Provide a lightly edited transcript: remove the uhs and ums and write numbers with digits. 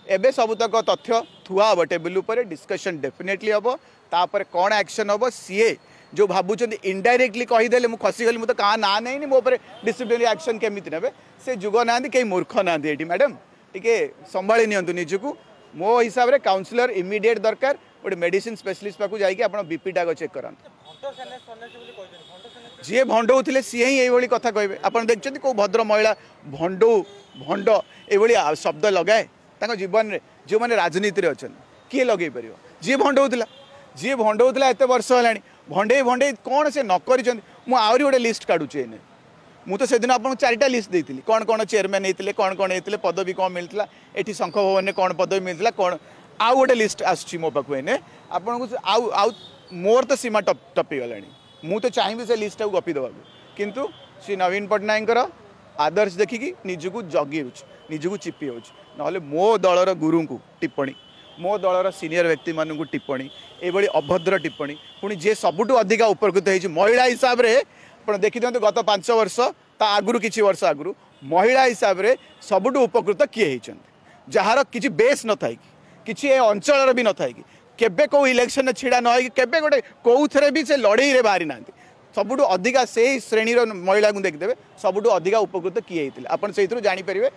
एबे सबुतक तथ्य थुआ हम टेबुल उपर डिस्कशन डेफिनेटली हम तापर कौन एक्शन हम सीए जो भावुं इनडायरेक्टली कहीदे मुझे खसीगली मुझे क्या ना नहीं मो डिसिप्लिनरी एक्शन केमी ने से जुग ना कहीं मूर्ख ना मैडम टी संभाली नियंतु निजको मो हिसाब से काउंसलर इमिडिएट दरकार गोटे मेडिसिन स्पेशलिस्ट पाक जाकि बीपीटा चेक करा जी भंडौले सी ही यही कथा कहे आप देखते कौ भद्र महिला भंडौ भंड ये शब्द लगाए जीवन में जो मैंने राजनीति अच्छा किए लगे पार जी भंडौला एत वर्ष है भंडे भंडे कौन से नक मुझे गोटे लिस्ट काढ़ुचे मुझे से दिन आपको 4टा लिस्ट देती कौन कौन चेयरमैन होते कौन कौन होते पदवी कौन मिलता ये शंख भवन में कौन पदवी मिलता कौन आउ गोटे लिस्ट आसूँ मो पाक आपको आउ मोर तो सीमा टपी गला मुझे चाहिए से लिस्ट को गपी देवा किंतु श्री नवीन पट्टनायक आदर्श देखिकी निजको जगी निजको चिपी हो मो दलर गुरु को टिप्पणी मो दलर सीनियर व्यक्ति मानू टिप्पणी ये अभद्र टिप्पणी पुणी जे सबुठू अधिका उपकृत होती महिला हिसाब से आप देखी दिखाते गत 5 वर्ष ता आगु किसी वर्ष आगु महिला हिसाब से सबुठू उपकृत किए होती जार किसी बेस न था कि अंचल भी न था कि केबे को इलेक्शन छिड़ा न केबे गोटे कौन भी से लड़ई बाहरी ना सबुठू अधिका से श्रेणी महिला को देखिदेवे सबुठू अधिका उपकृत किए होते आप जापर